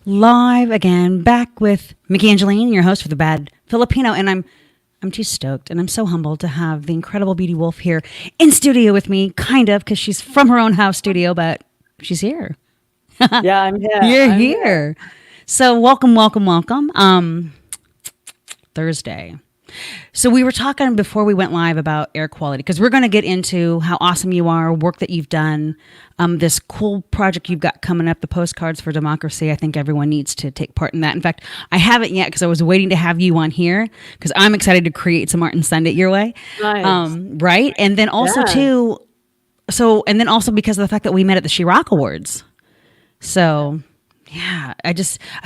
live again, back with Mickey Angeline, your host for the Bad Filipino, and I'm too stoked and I'm so humbled to have the incredible Beatie Wolfe here in studio with me, kind of, because she's from her own house studio, but she's here. Yeah, I'm here. You're I'm here. here. So welcome, welcome, welcome. Thursday. So we were talking before we went live about air quality because we're going to get into how awesome you are, work that you've done, this cool project you've got coming up, the Postcards for Democracy. I think everyone needs to take part in that. In fact, I haven't yet because I was waiting to have you on here because I'm excited to create some art and send it your way. Nice. Right. And then also Yeah. too, and then also because of the fact that we met at the She-Rock Awards. So yeah, I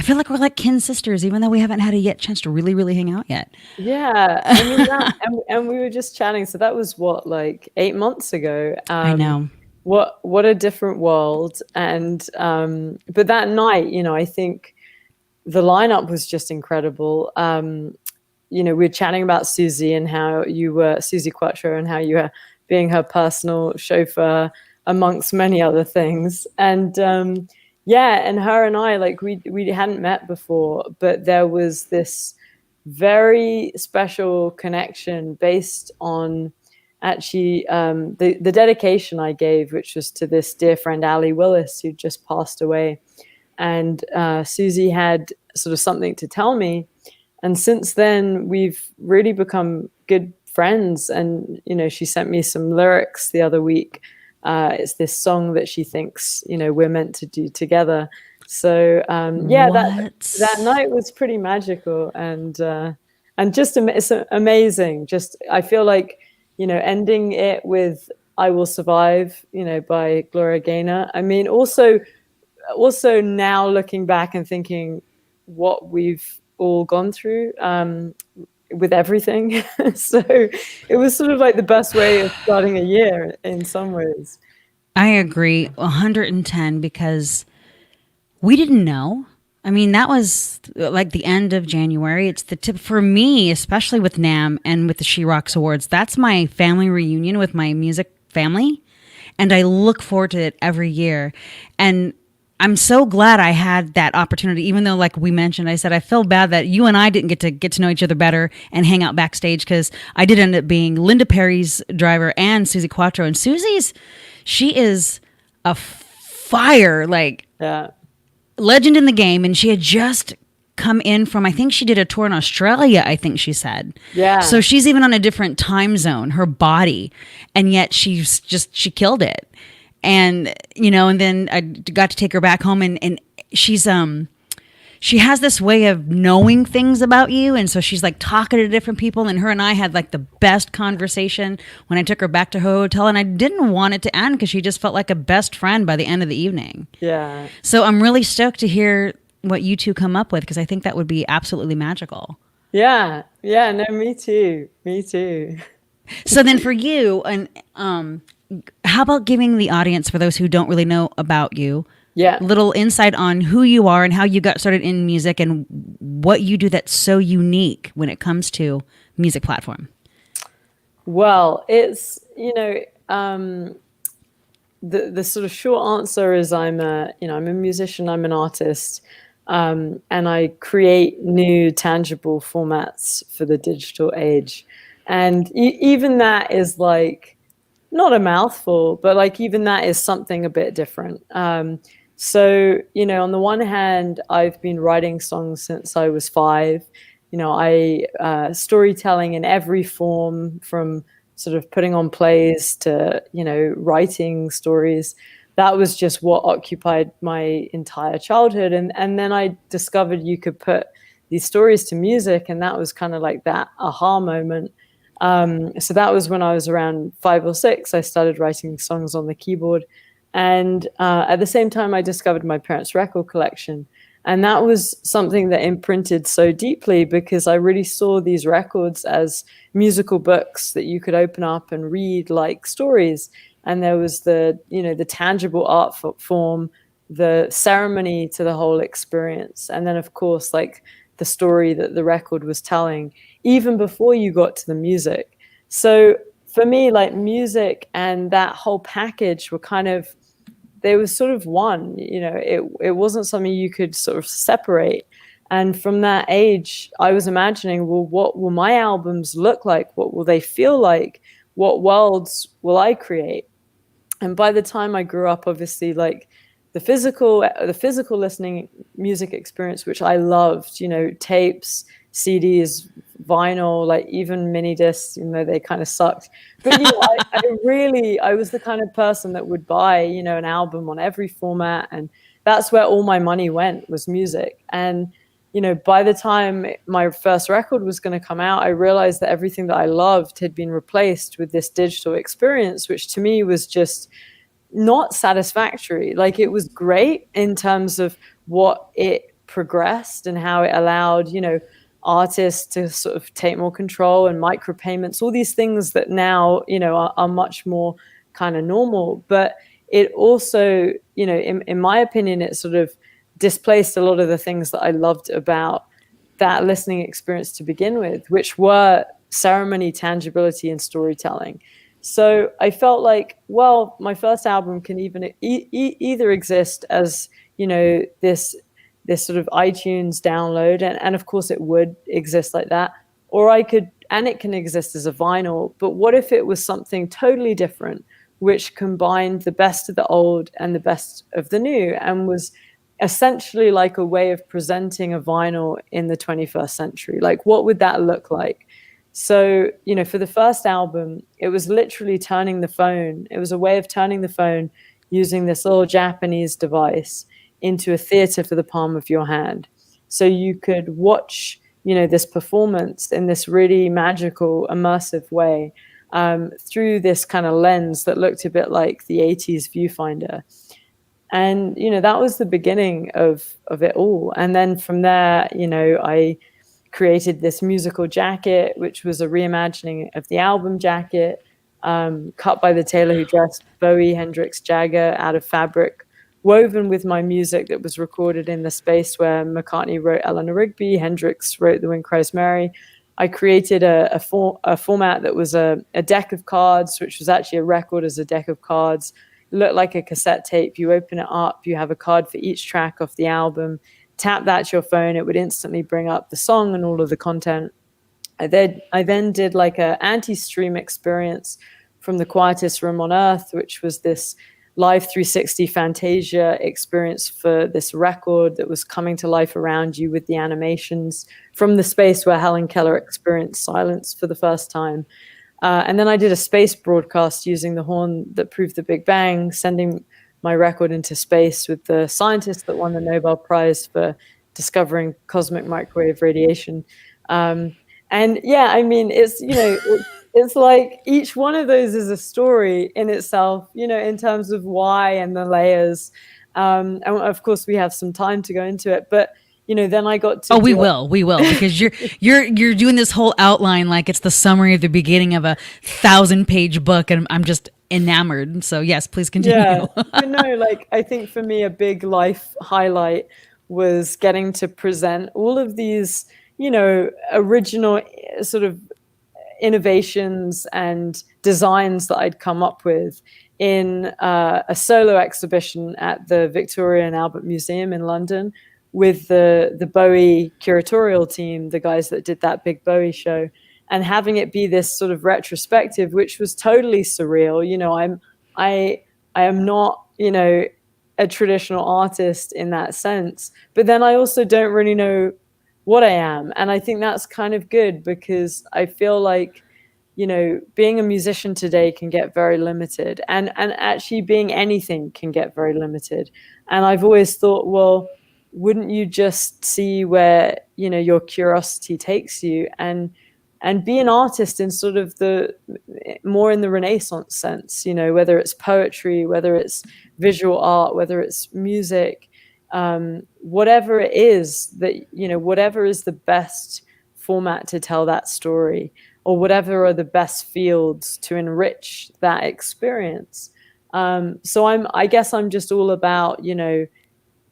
feel like we're like kin sisters, even though we haven't had a yet chance to really, really hang out yet. Yeah. I mean that and we were just chatting. So that was what, like 8 months ago. I know. What a different world. And but that night, I think the lineup was just incredible. We were chatting about Susie and how you were Susie Quattro and how you were being her personal chauffeur amongst many other things. And yeah, and her and I, like we hadn't met before, but there was this very special connection based on actually the dedication I gave, which was to this dear friend Ali Willis, who just passed away. And Susie had sort of something to tell me, and since then we've really become good friends. And she sent me some lyrics the other week. It's this song that she thinks we're meant to do together. So yeah, that What? night was pretty magical, and just it's amazing. Just I feel like ending it with "I Will Survive," by Gloria Gaynor. I mean, also now looking back and thinking what we've all gone through with everything. So it was sort of like the best way of starting a year in some ways. I agree 110 because we didn't know. I mean, that was like the end of January. It's the tip for me, especially with NAM and with the She Rocks Awards. That's my family reunion with my music family. And I look forward to it every year. And I'm so glad I had that opportunity, even though, like we mentioned, I said I feel bad that you and I didn't get to know each other better and hang out backstage because I did end up being Linda Perry's driver and Susie Quattro. And she is a fire, like Yeah. legend in the game, and she had just come in from, I think she did a tour in Australia, I think she said. Yeah. So she's even on a different time zone, her body, and yet she killed it. And and then I got to take her back home, and she has this way of knowing things about you, and so she's like talking to different people, and her and I had like the best conversation when I took her back to her hotel, and I didn't want it to end because she just felt like a best friend by the end of the evening. Yeah. So I'm really stoked to hear what you two come up with because I think that would be absolutely magical. Yeah. Yeah. No, me too. Me too. So then for you, and how about giving the audience, for those who don't really know about you, Yeah. a little insight on who you are and how you got started in music and what you do that's so unique when it comes to music platform? Well, it's the sort of short answer is I'm a musician, I'm an artist, and I create new tangible formats for the digital age. And even that is like not a mouthful, but like even that is something a bit different. So, on the one hand, I've been writing songs since I was 5. I storytelling in every form, from sort of putting on plays to, writing stories. That was just what occupied my entire childhood. And then I discovered you could put these stories to music, and that was kind of like that aha moment. So that was when I was around 5 or 6. I started writing songs on the keyboard. And at the same time, I discovered my parents' record collection. And that was something that imprinted so deeply because I really saw these records as musical books that you could open up and read like stories. And there was the tangible art form, the ceremony to the whole experience. And then, of course, like the story that the record was telling, even before you got to the music. So for me, like music and that whole package were kind of they were sort of one. It wasn't something you could sort of separate. And from that age, I was imagining, well, what will my albums look like? What will they feel like? What worlds will I create? And by the time I grew up, obviously, like the physical listening music experience, which I loved, tapes, CDs, vinyl, like even mini discs, they kind of sucked. But I was the kind of person that would buy, an album on every format, and that's where all my money went, was music. And by the time my first record was going to come out, I realized that everything that I loved had been replaced with this digital experience, which to me was just not satisfactory. Like, it was great in terms of what it progressed and how it allowed, artists to sort of take more control, and micropayments, all these things that now, are much more kind of normal. But it also, in my opinion, it sort of displaced a lot of the things that I loved about that listening experience to begin with, which were ceremony, tangibility, and storytelling. So I felt like, well, my first album can even either exist as, this sort of iTunes download, and of course it would exist like that, or it can exist as a vinyl. But what if it was something totally different, which combined the best of the old and the best of the new, and was essentially like a way of presenting a vinyl in the 21st century? Like, what would that look like? So, for the first album, it was literally turning the phone. It was a way of turning the phone using this little Japanese device into a theater for the palm of your hand. So you could watch, this performance in this really magical, immersive way, through this kind of lens that looked a bit like the 80s viewfinder. And, that was the beginning of it all. And then from there, I created this musical jacket, which was a reimagining of the album jacket, cut by the tailor who dressed Bowie, Hendrix, Jagger out of fabric, woven with my music that was recorded in the space where McCartney wrote Eleanor Rigby, Hendrix wrote The Wind Cries Mary. I created a format that was a deck of cards, which was actually a record as a deck of cards. It looked like a cassette tape. You open it up, you have a card for each track of the album. Tap that to your phone, it would instantly bring up the song and all of the content. I then did like an anti-stream experience from the quietest room on earth, which was this live 360 Fantasia experience for this record that was coming to life around you with the animations from the space where Helen Keller experienced silence for the first time. And then I did a space broadcast using the horn that proved the Big Bang, sending my record into space with the scientist that won the Nobel Prize for discovering cosmic microwave radiation. And yeah, I mean, it's like each one of those is a story in itself, in terms of why and the layers. And of course, we have some time to go into it, but then I got to. Oh, we will, because you're doing this whole outline like it's the summary of the beginning of a 1,000-page book, and I'm just enamored. So yes, please continue. Yeah, like I think for me a big life highlight was getting to present all of these, original sort of innovations and designs that I'd come up with in a solo exhibition at the Victoria and Albert Museum in London with the Bowie curatorial team, the guys that did that big Bowie show, and having it be this sort of retrospective, which was totally surreal. I am not, a traditional artist in that sense, but then I also don't really know what I am. And I think that's kind of good, because I feel like, being a musician today can get very limited, and actually being anything can get very limited. And I've always thought, well, wouldn't you just see where, your curiosity takes you, and be an artist in sort of the more in the Renaissance sense, whether it's poetry, whether it's visual art, whether it's music, whatever it is that, whatever is the best format to tell that story, or whatever are the best fields to enrich that experience. So I guess I'm just all about,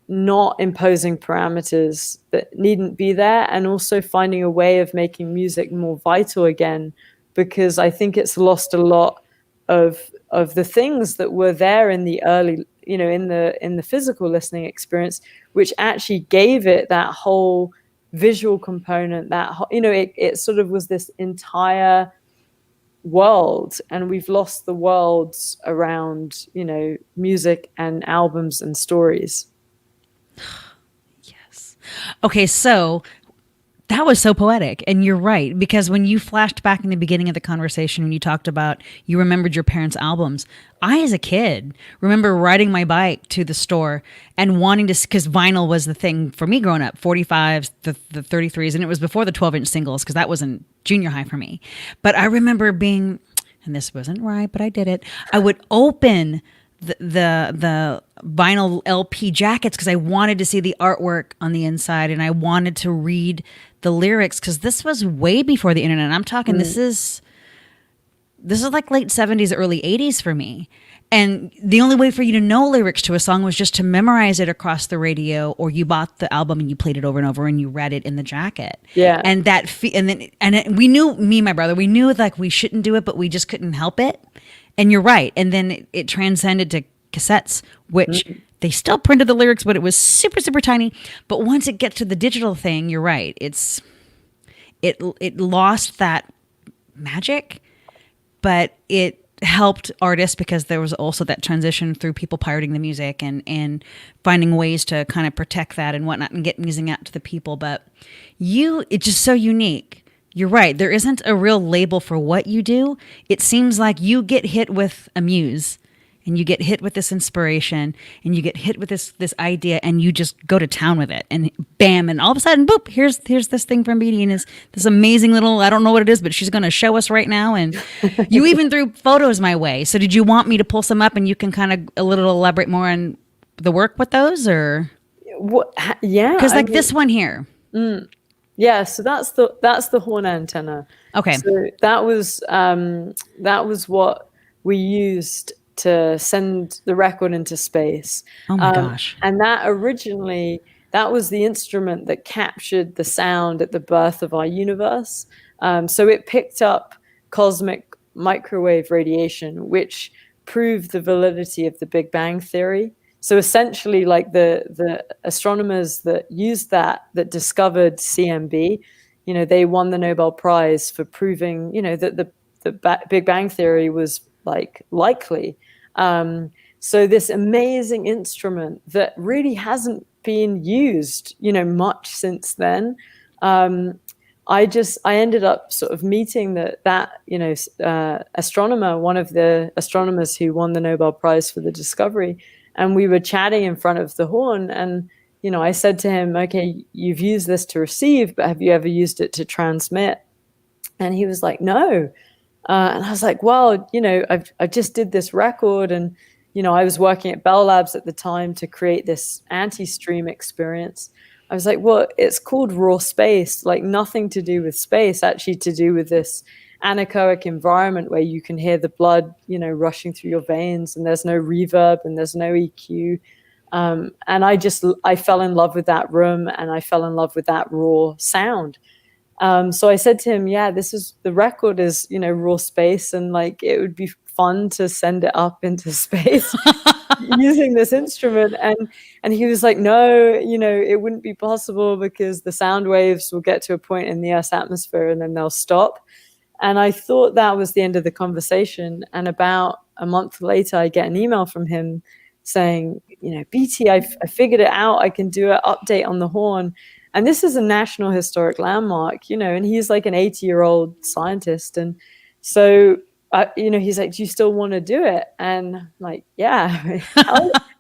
not imposing parameters that needn't be there, and also finding a way of making music more vital again, because I think it's lost a lot of the things that were there in the early, in the physical listening experience, which actually gave it that whole visual component, that it sort of was this entire world, and we've lost the worlds around music and albums and stories. Yes. Okay, so that was so poetic. And you're right, because when you flashed back in the beginning of the conversation, when you talked about you remembered your parents' albums, I, as a kid, remember riding my bike to the store and wanting to, because vinyl was the thing for me growing up, 45s, the 33s, and it was before the 12-inch singles, because that was in junior high for me. But I remember being, and this wasn't right, but I did it, I would open the vinyl LP jackets because I wanted to see the artwork on the inside, and I wanted to read the lyrics, because this was way before the internet. I'm talking this is like late 70s, early 80s for me. And the only way for you to know lyrics to a song was just to memorize it across the radio, or you bought the album and you played it over and over and you read it in the jacket. Yeah. And we knew, me and my brother, we knew like we shouldn't do it, but we just couldn't help it. And you're right. And then it transcended to cassettes, which they still printed the lyrics, but it was super, super tiny. But once it gets to the digital thing, you're right. It lost that magic, but it helped artists because there was also that transition through people pirating the music and finding ways to kind of protect that and whatnot and get music out to the people. But it's just so unique. You're right. There isn't a real label for what you do. It seems like you get hit with a muse, and you get hit with this inspiration, and you get hit with this idea, and you just go to town with it, and bam, and all of a sudden, boop, here's this thing from Beatie, and this amazing little, I don't know what it is, but she's going to show us right now. And you even threw photos my way. So did you want me to pull some up, and you can kind of a little elaborate more on the work with those, or? What? Yeah. Because this one here. Yeah, so that's the horn antenna. Okay. So that was what we used to send the record into space. Oh my gosh. And that was the instrument that captured the sound at the birth of our universe. So it picked up cosmic microwave radiation, which proved the validity of the Big Bang Theory. So essentially, like the astronomers that used that discovered CMB, they won the Nobel Prize for proving, that the Big Bang Theory was likely. So this amazing instrument that really hasn't been used, much since then. I ended up sort of meeting that astronomer, one of the astronomers who won the Nobel Prize for the discovery. And we were chatting in front of the horn, and I said to him, "Okay, you've used this to receive, but have you ever used it to transmit?" And he was like, "No." And I was like, "Well, I just did this record, and I was working at Bell Labs at the time to create this anti-stream experience." I was like, "Well, it's called raw space, like nothing to do with space, actually to do with this anechoic environment where you can hear the blood, rushing through your veins, and there's no reverb and there's no EQ." And I fell in love with that room, and I fell in love with that raw sound. So I said to him, "Yeah, the record is, raw space, and it would be fun to send it up into space using this instrument." And he was like, "No, it wouldn't be possible because the sound waves will get to a point in the Earth's atmosphere and then they'll stop." And I thought that was the end of the conversation. And about a month later, I get an email from him saying, "Beatie, I figured it out. I can do an update on the horn." And this is a National Historic Landmark, and he's like an 80-year-old scientist. And so, he's like, "Do you still want to do it?" And I'm like, "Yeah,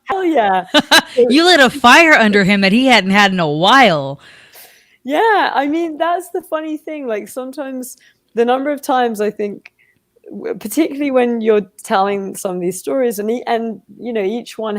hell yeah." You lit a fire under him that he hadn't had in a while. Yeah, I mean, that's the funny thing. Sometimes the number of times I think, particularly when you're telling some of these stories, and each one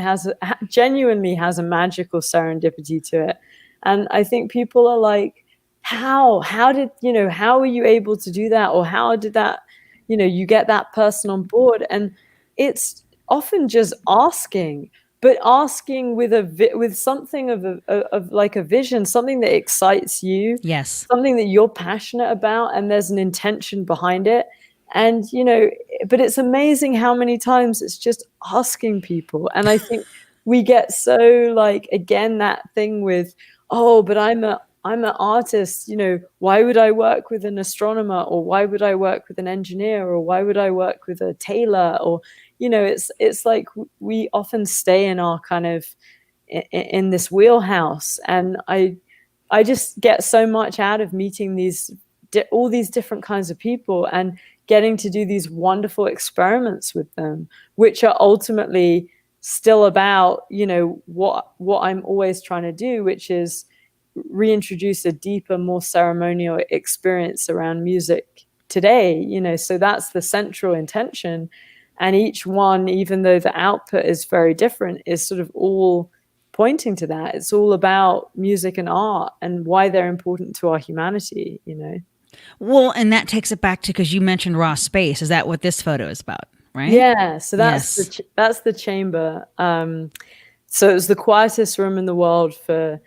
genuinely has a magical serendipity to it. And I think people are like, how were you able to do that? Or how did that, you get that person on board? And it's often just asking, but asking with something of like a vision, something that excites you. Yes. Something that you're passionate about, and there's an intention behind it. And, you know, but it's amazing how many times it's just asking people. And I think we get so like, again, that thing with, oh, but I'm an artist, you know, why would I work with an astronomer, or why would I work with an engineer, or why would I work with a tailor, or, you know, it's like we often stay in our kind of in this wheelhouse. And I just get so much out of meeting all these different kinds of people and getting to do these wonderful experiments with them, which are ultimately still about, you know, what I'm always trying to do, which is reintroduce a deeper, more ceremonial experience around music today, you know. So that's the central intention. And each one, even though the output is very different, is sort of all pointing to that. It's all about music and art and why they're important to our humanity, you know. Well, and that takes it back to, because you mentioned raw space. Is that what this photo is about? Right? Yeah, so Yes. that's the chamber. So it was the quietest room in the world for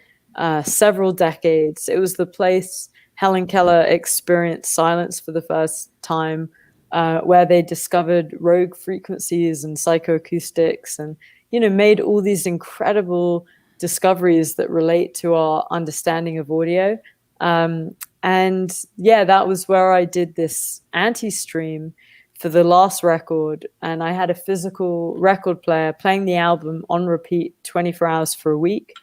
several decades. It was the place Helen Keller experienced silence for the first time, where they discovered rogue frequencies and psychoacoustics, and, you know, made all these incredible discoveries that relate to our understanding of audio. And yeah, that was where I did this anti-stream for the last record, and I had a physical record player playing the album on repeat 24 hours for a week,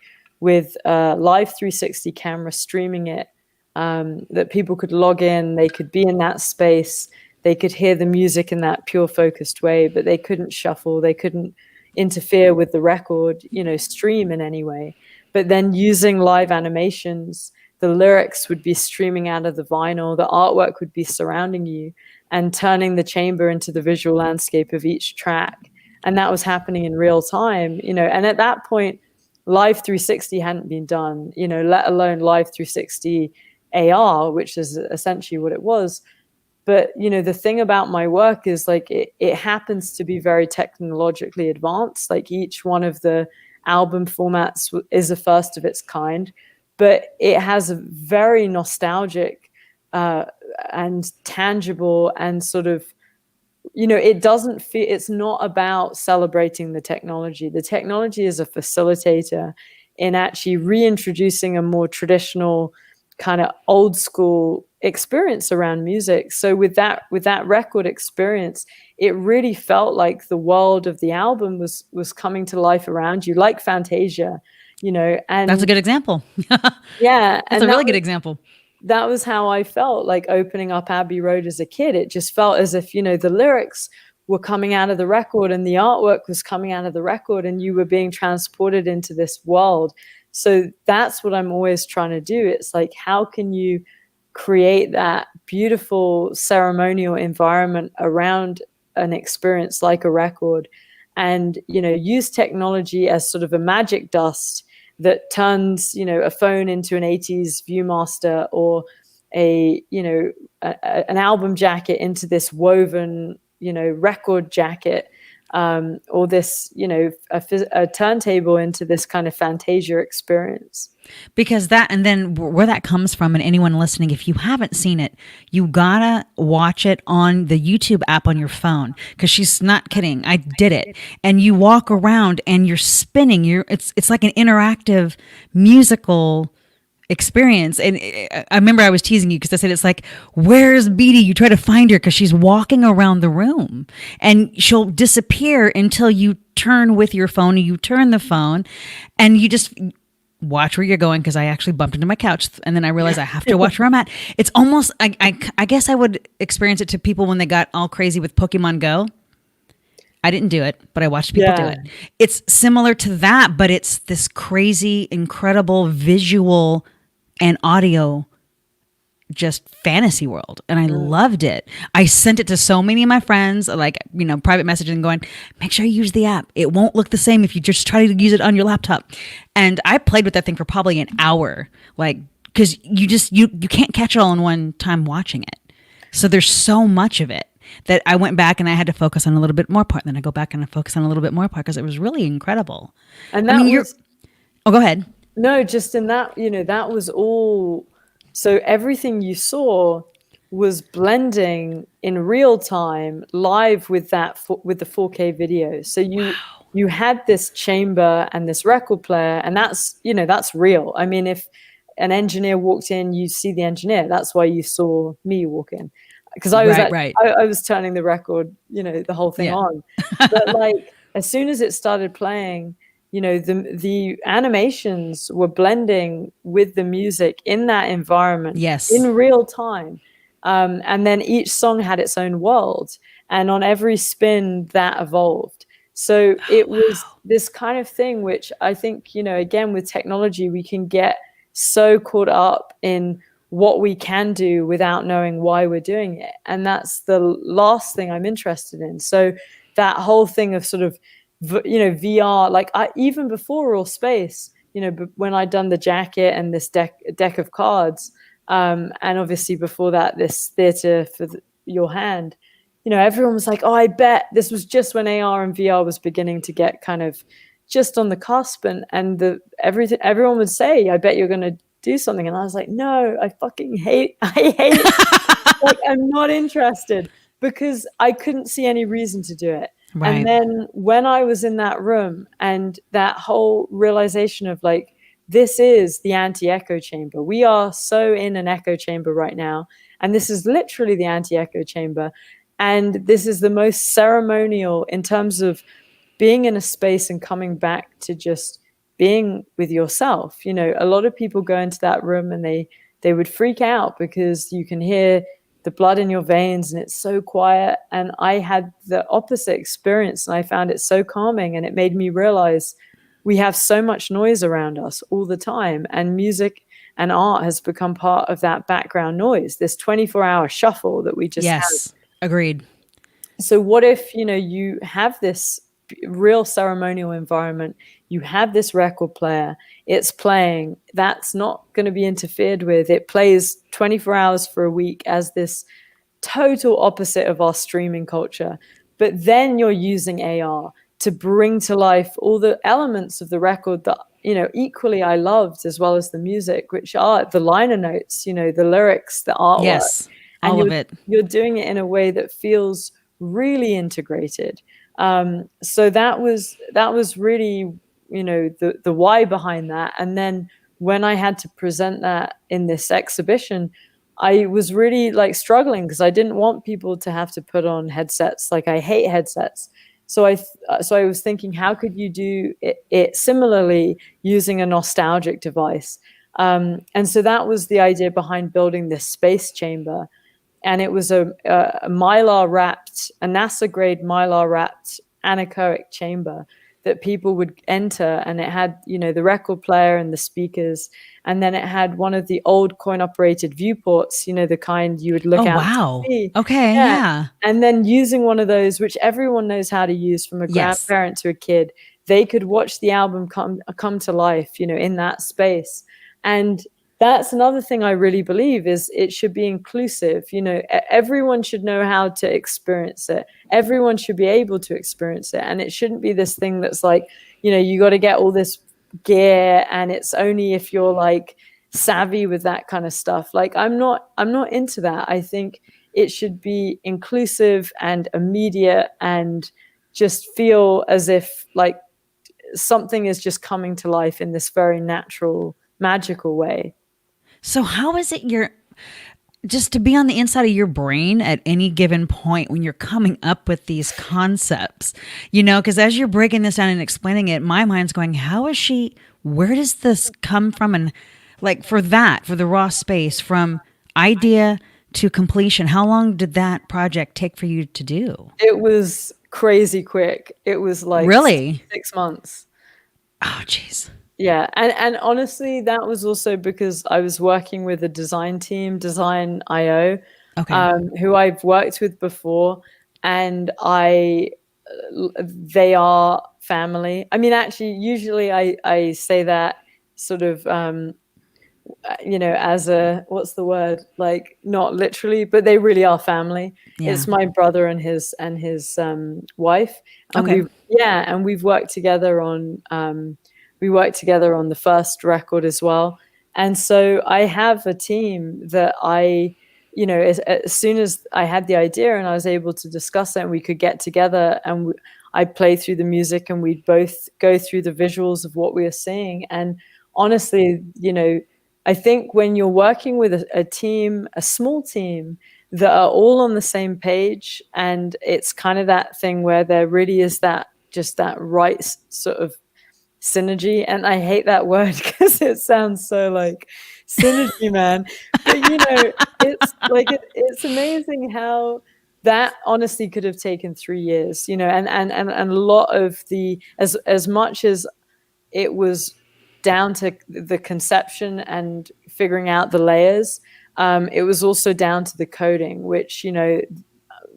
with a live 360 camera streaming it, that people could log in, they could be in that space, they could hear the music in that pure focused way, but they couldn't shuffle, they couldn't interfere with the record, you know, stream in any way. But then using live animations, the lyrics would be streaming out of the vinyl, the artwork would be surrounding you, and turning the chamber into the visual landscape of each track. And that was happening in real time, you know. And at that point, Live 360 hadn't been done, you know, let alone Live 360 AR, which is essentially what it was. But, you know, the thing about my work is, like, it happens to be very technologically advanced. Like, each one of the album formats is a first of its kind, but it has a very nostalgic and tangible and sort of, you know, it doesn't feel, it's not about celebrating the technology. The technology is a facilitator in actually reintroducing a more traditional kind of old school experience around music. So with that record experience, it really felt like the world of the album was coming to life around you, like Fantasia, you know. That's a And good example. yeah, That's a really good example. that was how I felt like opening up Abbey Road as a kid. It just felt as if, you know, the lyrics were coming out of the record and the artwork was coming out of the record, and you were being transported into this world. So that's what I'm always trying to do. It's like, how can you create that beautiful ceremonial environment around an experience like a record, and, you know, use technology as sort of a magic dust that turns, you know, a phone into an 80s Viewmaster, or a, you know, an album jacket into this woven, you know, record jacket, or this, you know, a turntable into this kind of Fantasia experience. Because that, and then where that comes from, and anyone listening, if you haven't seen it, you gotta watch it on the YouTube app on your phone, because she's not kidding. I did it. And you walk around and you're spinning. It's like an interactive musical experience. And I remember I was teasing you because I said, it's like, where's Beatie? You try to find her because she's walking around the room, and she'll disappear until you turn with your phone, and you turn the phone, and you just watch where you're going. Because I actually bumped into my couch, and then I realized I have to watch where I'm at. It's almost, I guess I would experience it to people when they got all crazy with Pokemon Go. I didn't do it, but I watched people do it. It's similar to that, but it's this crazy, incredible visual and audio, just fantasy world. And I loved it. I sent it to so many of my friends, like, you know, private messaging, going, make sure you use the app. It won't look the same if you just try to use it on your laptop. And I played with that thing for probably an hour, like, because you can't catch it all in one time watching it. So there's so much of it that I went back and I had to focus on a little bit more part. Then I go back and I focus on a little bit more part, because it was really incredible. And that oh, go ahead. No, just in that, you know, that was all. So everything you saw was blending in real time live with with the 4K video. So you had this chamber and this record player, and that's, you know, that's real. I mean, if an engineer walked in, you see the engineer. That's why you saw me walk in, because Right, right. I was turning the record, you know, the whole thing Yeah. on. But like as soon as it started playing, you know, the animations were blending with the music in that environment in Yes. real time. And then each song had its own world, and on every spin that evolved. So Oh, it was wow. this kind of thing, which I think, you know, again, with technology, we can get so caught up in what we can do without knowing why we're doing it. And that's the last thing I'm interested in. So that whole thing of sort of, you know, VR, like even before All Space, you know, when I'd done the jacket and this deck of cards, and obviously before that, this theater for your hand, you know, everyone was like, oh, I bet this was just when AR and VR was beginning to get kind of just on the cusp, and everyone would say, I bet you're going to do something. And I was like, no, I hate, like, I'm not interested, because I couldn't see any reason to do it. And Right. then when I was in that room and that whole realization of like, this is the anti-echo chamber. We are so in an echo chamber right now. And this is literally the anti-echo chamber. And this is the most ceremonial in terms of being in a space and coming back to just being with yourself. You know, a lot of people go into that room and they would freak out because you can hear the blood in your veins and it's so quiet. And I had the opposite experience, and I found it so calming, and it made me realize we have so much noise around us all the time, and music and art has become part of that background noise, this 24-hour shuffle that we just have. Yes. Agreed. So what if, you know, you have this real ceremonial environment, you have this record player, it's playing, that's not going to be interfered with, it plays 24 hours for a week as this total opposite of our streaming culture, but then you're using AR to bring to life all the elements of the record that, you know, equally I loved, as well as the music, which are the liner notes, you know, the lyrics, the artwork, Yes. and All of it. you're doing it in a way that feels really integrated. So that was really, you know, the why behind that. And then when I had to present that in this exhibition, I was really like struggling because I didn't want people to have to put on headsets. Like, I hate headsets. So I was thinking, how could you do it similarly using a nostalgic device? And so that was the idea behind building this space chamber. And it was a mylar wrapped, a NASA grade mylar wrapped anechoic chamber that people would enter, and it had, you know, the record player and the speakers, and then it had one of the old coin operated viewports, you know, the kind you would Oh, look out to wow. see. Okay. Yeah. Yeah. And then using one of those, which everyone knows how to use, from a Yes. grandparent to a kid, they could watch the album come to life, you know, in that space. And that's another thing I really believe, is it should be inclusive. You know, everyone should know how to experience it. Everyone should be able to experience it. And it shouldn't be this thing that's like, you know, you got to get all this gear, and it's only if you're like savvy with that kind of stuff. Like, I'm not into that. I think it should be inclusive and immediate, and just feel as if like something is just coming to life in this very natural, magical way. So, how is it just to be on the inside of your brain at any given point when you're coming up with these concepts? You know, because as you're breaking this down and explaining it, my mind's going, where does this come from? And like for the raw space, from idea to completion, how long did that project take for you to do? It was crazy quick. It was like Really? 6 months. Oh, jeez. Yeah, and honestly, that was also because I was working with a design team, Design IO, Okay. who I've worked with before, and they are family. I mean, actually, usually I say that sort of, you know, as a, what's the word? Like, not literally, but they really are family. Yeah. It's my brother and his wife, and Okay. we've worked together on the first record as well. And so I have a team that I you know, as soon as I had the idea and I was able to discuss it, and we could get together, and I'd play through the music, and we'd both go through the visuals of what we were seeing. And honestly, you know, I think when you're working with a team, a small team that are all on the same page, and it's kind of that thing where there really is that just that right sort of synergy. And I hate that word because it sounds so like synergy, man. But you know, it's like it's amazing how that honestly could have taken 3 years, you know, and a lot of the as much as it was down to the conception and figuring out the layers, it was also down to the coding, which, you know,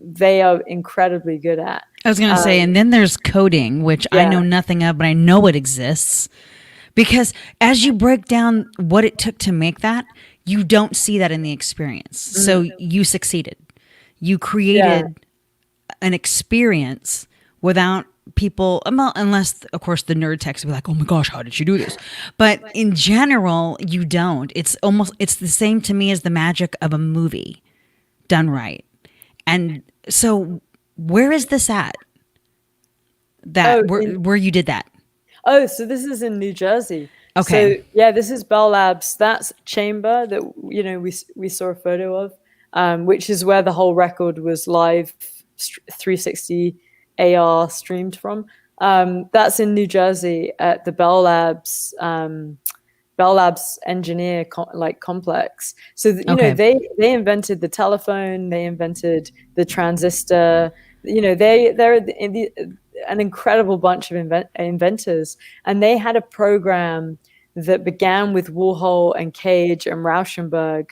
they are incredibly good at. I was going to say, and then there's coding, which I know nothing of, but I know it exists. Because as you break down what it took to make that, you don't see that in the experience. So you succeeded. You created an experience without people, unless, of course, the nerd techs will be like, oh my gosh, how did you do this? But in general, you don't. It's the same to me as the magic of a movie done right. And so where is this at? Where you did that? Oh, so this is in New Jersey. Okay. So yeah, this is Bell Labs. That's Chamber that, you know, we saw a photo of, which is where the whole record was live 360 AR streamed from. That's in New Jersey at the Bell Labs engineer complex. So you know, they invented the telephone, they invented the transistor. You know, they're an incredible bunch of inventors, and they had a program that began with Warhol and Cage and Rauschenberg,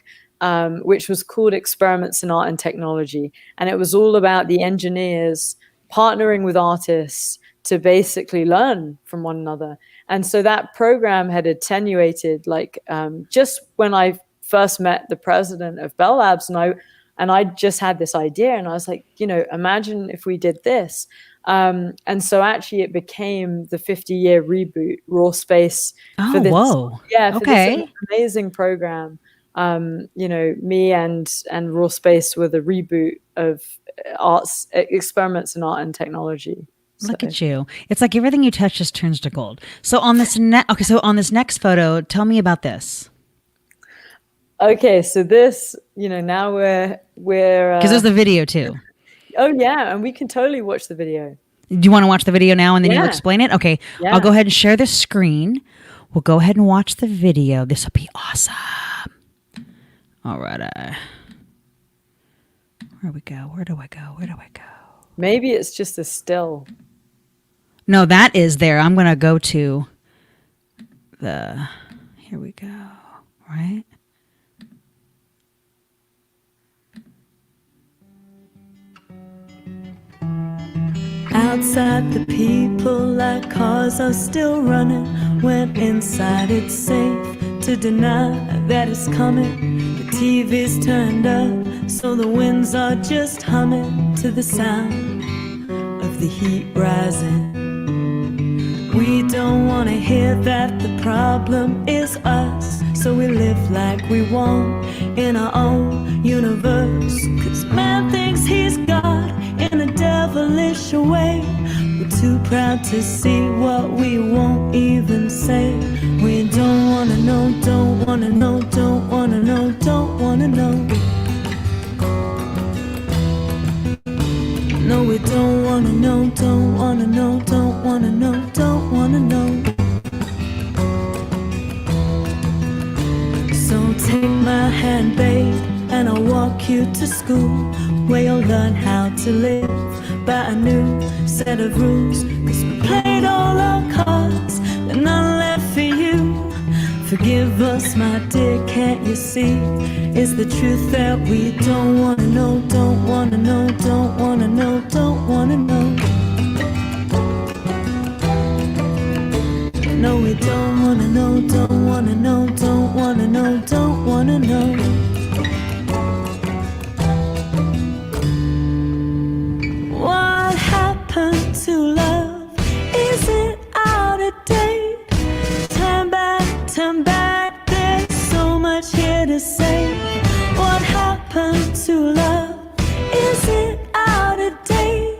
which was called Experiments in Art and Technology, and it was all about the engineers partnering with artists to basically learn from one another. And so that program had attenuated, like, just when I first met the president of Bell Labs, and I just had this idea, and I was like, you know, imagine if we did this. And so actually it became the 50-year reboot, Raw Space. For this amazing program. You know, me and Raw Space were the reboot of experiments in art and technology. Look at you. It's like everything you touch just turns to gold. So on this on this next photo, tell me about this. Okay, so this, you know, now we're because there's the video too. Oh yeah, and we can totally watch the video. Do you want to watch the video now and then you explain it? Okay, I'll go ahead and share the screen. We'll go ahead and watch the video. This will be awesome. All right. Where do we go? Where do I go? Maybe it's just a still. No, that is there. I'm going to go to the, here we go, right? Outside the people like cars are still running, when inside it's safe to deny that it's coming. The TV's turned up so the winds are just humming to the sound of the heat rising. We don't want to hear that the problem is us, so we live like we want in our own universe. 'Cause man thinks he's God in a devilish way. We're too proud to see what we won't even say. We don't wanna know, don't wanna know, don't wanna know, don't wanna know. No, we don't wanna know, don't wanna know, don't wanna know, don't wanna know. So take my hand, babe, and I'll walk you to school, where you'll learn how to live by a new set of rules. 'Cause we played all our cards, there's none left for you. Forgive us, my dear, can't you see? It's the truth that we don't wanna know, don't wanna know, don't wanna know, don't wanna know. No, we don't wanna know, don't wanna know, don't wanna know, don't wanna know. What happened to love? Is it out of date? Turn back, there's so much here to say. What happened to love? Is it out of date?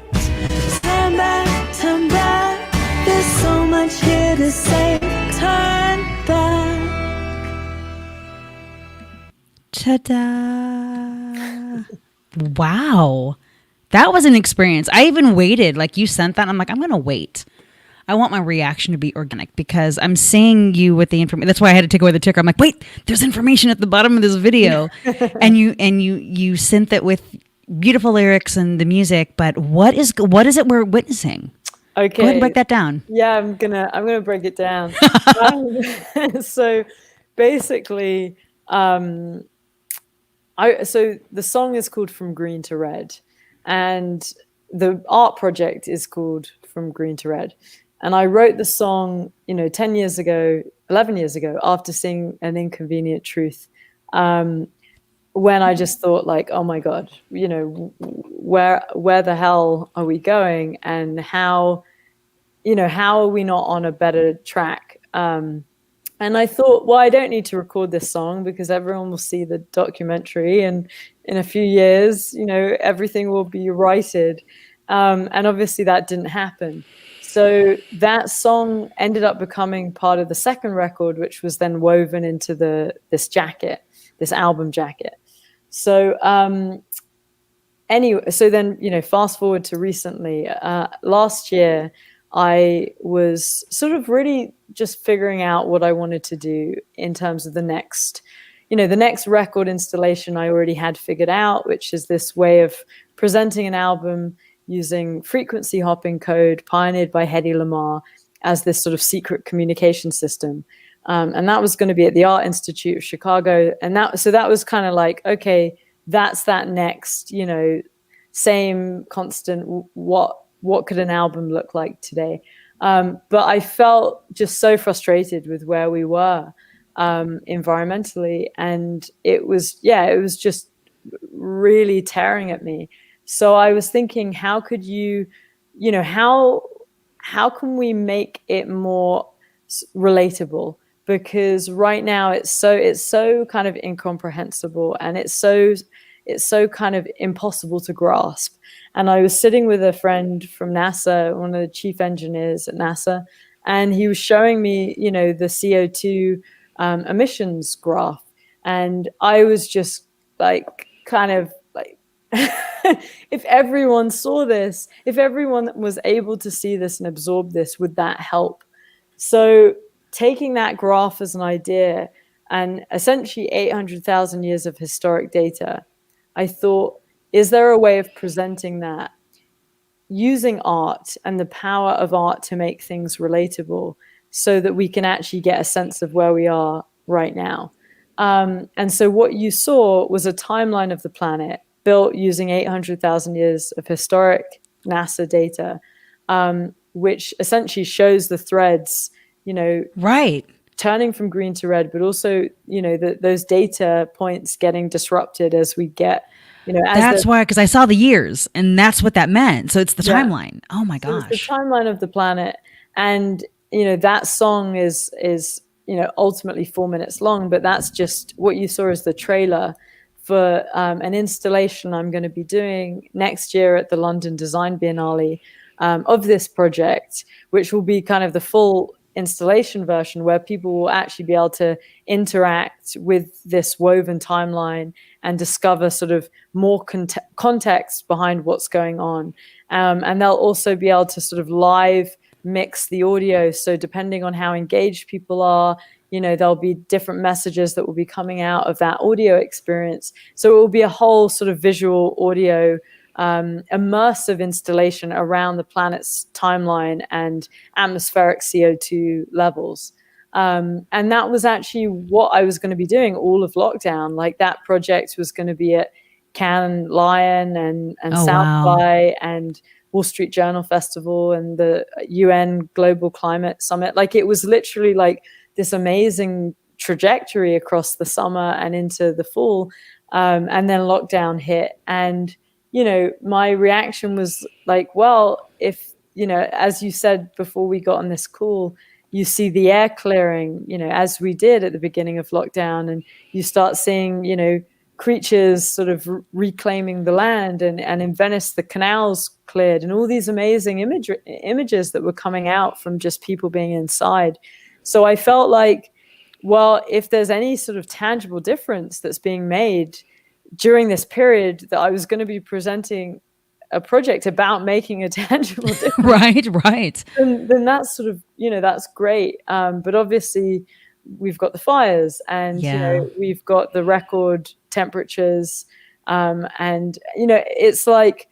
Stand back, turn back. There's so much here to say. Turn back. Ta-da. Wow. That was an experience. I even waited. Like, you sent that, and I'm like, I'm going to wait. I want my reaction to be organic because I'm seeing you with the information. That's why I had to take away the ticker. I'm like, wait, there's information at the bottom of this video. and you synth it with beautiful lyrics and the music, but what is it we're witnessing? Okay. Go ahead and break that down. Yeah, I'm gonna break it down. So basically, so the song is called From Green to Red, and the art project is called From Green to Red. And I wrote the song, 11 years ago, after seeing An Inconvenient Truth, when I just thought, like, oh my God, where the hell are we going, and how are we not on a better track? And I thought, well, I don't need to record this song because everyone will see the documentary, and in a few years, everything will be righted. And obviously that didn't happen. So that song ended up becoming part of the second record, which was then woven into this album jacket. So anyway, so then, fast forward to recently, last year, I was sort of really just figuring out what I wanted to do in terms of the next record installation I already had figured out, which is this way of presenting an album using frequency hopping code pioneered by Hedy Lamarr as this sort of secret communication system. And that was going to be at the Art Institute of Chicago. And that was kind of like, okay, that's that next, same constant, what could an album look like today? But I felt just so frustrated with where we were environmentally. And it was just really tearing at me. So I was thinking, how could how can we make it more relatable? Because right now it's so kind of incomprehensible, and it's so kind of impossible to grasp. And I was sitting with a friend from NASA, one of the chief engineers at NASA, and he was showing me, the CO2 emissions graph. And I was just like, kind of like, if everyone saw this, if everyone was able to see this and absorb this, would that help? So taking that graph as an idea and essentially 800,000 years of historic data, I thought, is there a way of presenting that using art and the power of art to make things relatable so that we can actually get a sense of where we are right now? And so what you saw was a timeline of the planet built using 800,000 years of historic NASA data, which essentially shows the threads, right, turning from green to red, but also, those data points getting disrupted as we get, that's why, because I saw the years, and that's what that meant. So it's the timeline. Oh my gosh. It's the timeline of the planet. And, that song is ultimately 4 minutes long, but that's just what you saw as the trailer for an installation I'm going to be doing next year at the London Design Biennale of this project, which will be kind of the full installation version where people will actually be able to interact with this woven timeline and discover sort of more context behind what's going on. And they'll also be able to sort of live mix the audio. So depending on how engaged people are, there'll be different messages that will be coming out of that audio experience. So it will be a whole sort of visual audio immersive installation around the planet's timeline and atmospheric CO2 levels. And that was actually what I was going to be doing all of lockdown. Like, that project was going to be at Cannes Lion and South by and Wall Street Journal Festival and the UN Global Climate Summit. Like, it was literally like this amazing trajectory across the summer and into the fall. And then lockdown hit. And my reaction was like, well, if, as you said before we got on this call, you see the air clearing, as we did at the beginning of lockdown, and you start seeing, creatures sort of reclaiming the land, and in Venice the canals cleared, and all these amazing images that were coming out from just people being inside. So I felt like, well, if there's any sort of tangible difference that's being made during this period, that I was going to be presenting a project about making a tangible difference. Right. Then that's sort of, that's great. But obviously we've got the fires, and we've got the record temperatures, and it's like,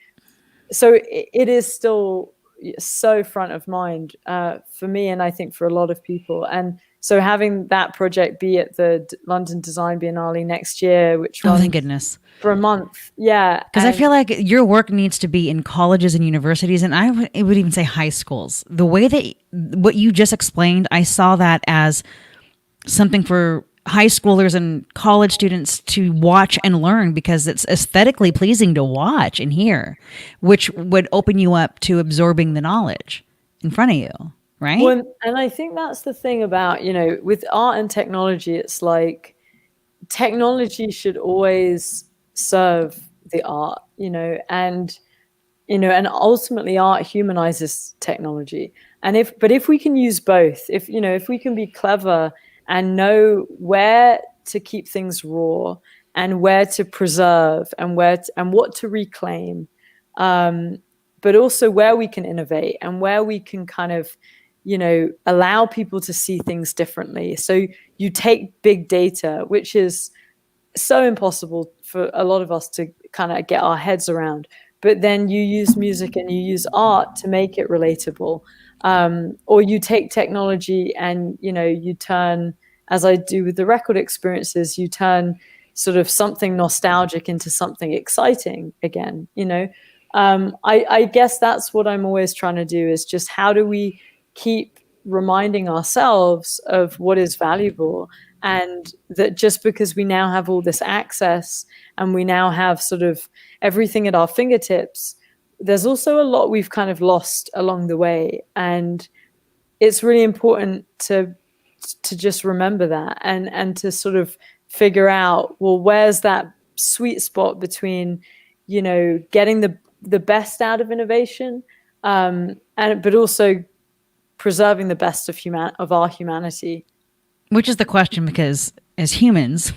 so it is still so front of mind for me, and I think for a lot of people. And so having that project be at the London Design Biennale next year, which runs thank goodness, for a month, because I feel like your work needs to be in colleges and universities, and I would even say high schools. The way that what you just explained, I saw that as something for high schoolers and college students to watch and learn, because it's aesthetically pleasing to watch and hear, which would open you up to absorbing the knowledge in front of you, right? Well, and I think that's the thing about, with art and technology, it's like technology should always serve the art, and ultimately art humanizes technology. And if we can use both, if we can be clever and know where to keep things raw, and where to preserve, and what to reclaim, but also where we can innovate, and where we can kind of, allow people to see things differently. So you take big data, which is so impossible for a lot of us to kind of get our heads around, but then you use music and you use art to make it relatable. Or you take technology and, you turn, as I do with the record experiences, you turn sort of something nostalgic into something exciting again, I guess that's what I'm always trying to do, is just how do we keep reminding ourselves of what is valuable, and that just because we now have all this access and we now have sort of everything at our fingertips, there's also a lot we've kind of lost along the way. And it's really important to just remember that, and to sort of figure out, well, where's that sweet spot between, getting the best out of innovation, but also preserving the best of our humanity. Which is the question, because as humans,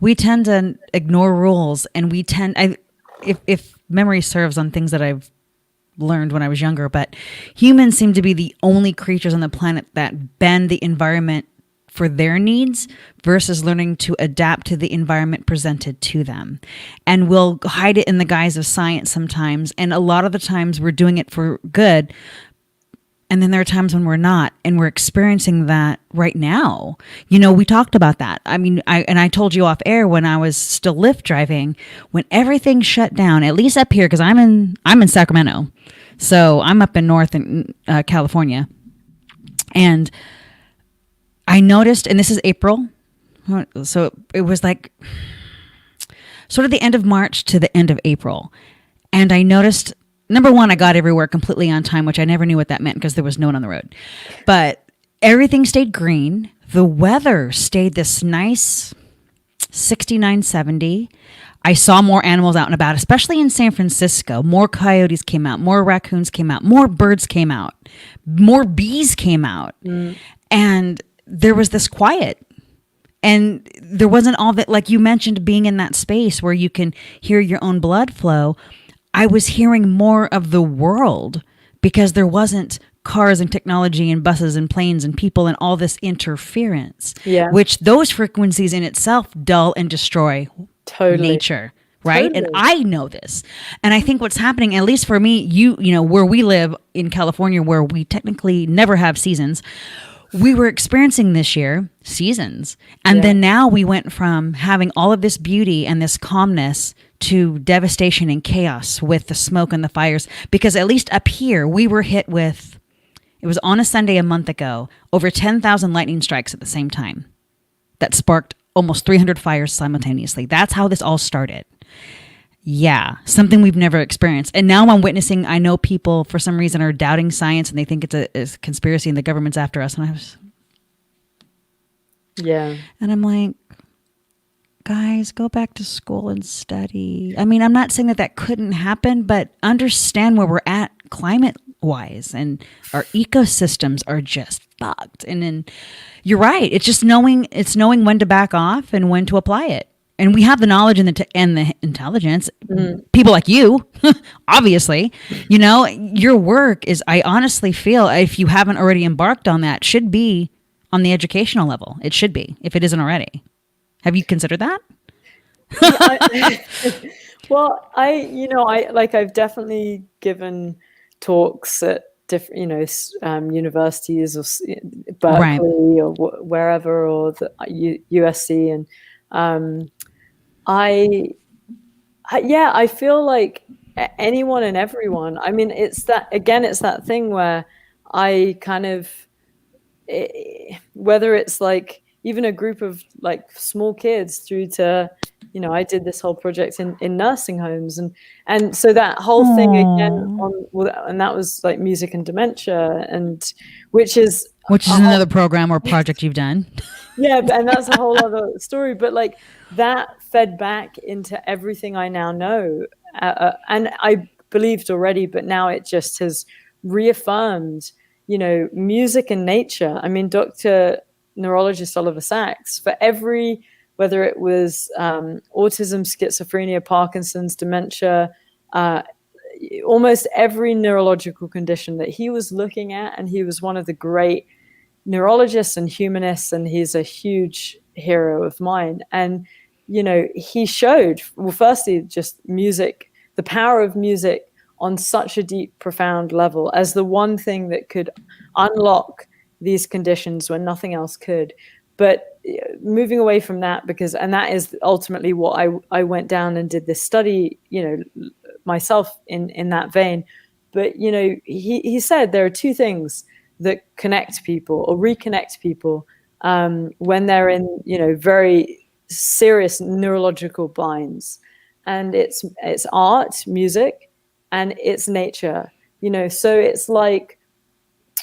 we tend to ignore rules, and we tend, if memory serves on things that I've learned when I was younger, but humans seem to be the only creatures on the planet that bend the environment for their needs versus learning to adapt to the environment presented to them. And we'll hide it in the guise of science sometimes. And a lot of the times we're doing it for good. And then there are times when we're not, and we're experiencing that right now. We talked about that. I mean, I told you off air when I was still Lyft driving, when everything shut down, at least up here, because I'm in Sacramento, so I'm up in North California, and I noticed, and this is April, so it was like sort of the end of March to the end of April, and I noticed. Number one, I got everywhere completely on time, which I never knew what that meant because there was no one on the road. But everything stayed green. The weather stayed this nice 69, 70. I saw more animals out and about, especially in San Francisco. More coyotes came out, more raccoons came out, more birds came out, more bees came out. And there was this quiet. And there wasn't all that, like you mentioned, being in that space where you can hear your own blood flow. I was hearing more of the world because there wasn't cars and technology and buses and planes and people and all this interference, which those frequencies in itself dull and destroy nature, right? Totally. And I know this. And I think what's happening, at least for me, where we live in California, where we technically never have seasons, we were experiencing this year seasons. And then now we went from having all of this beauty and this calmness to devastation and chaos with the smoke and the fires. Because at least up here, we were hit with, it was on a Sunday a month ago, over 10,000 lightning strikes at the same time that sparked almost 300 fires simultaneously. That's how this all started. Yeah, something we've never experienced. And now I'm witnessing, I know people for some reason are doubting science and they think it's a conspiracy and the government's after us. And I was, and I'm like, guys, go back to school and study. I mean, I'm not saying that that couldn't happen, but understand where we're at climate wise, and our ecosystems are just fucked. And then you're right. It's knowing when to back off and when to apply it. And we have the knowledge and the intelligence. People like you, obviously, your work is, I honestly feel, if you haven't already embarked on that, should be on the educational level. It should be, if it isn't already. Have you considered that? Well, I've definitely given talks at different, universities, or Berkeley, or wherever, or the USC, and I feel like anyone and everyone. I mean, it's that thing where I kind of, whether it's like even a group of like small kids through to, I did this whole project in nursing homes, and so that whole thing again and that was like music and dementia, and which is another program or project you've done. Yeah, and that's a whole other story. But like that fed back into everything I now know, and I believed already, but now it just has reaffirmed, music and nature. I mean, Dr. Neurologist Oliver Sacks, for every, whether it was autism, schizophrenia, Parkinson's, dementia, almost every neurological condition that he was looking at, and he was one of the great neurologists and humanists, and he's a huge hero of mine. And he showed, well, firstly, just music, the power of music on such a deep, profound level, as the one thing that could unlock these conditions when nothing else could. But moving away from that, and that is ultimately what I went down and did this study, myself in that vein. But he said there are two things that connect people or reconnect people when they're in, very serious neurological binds, and it's art, music, and it's nature. So it's like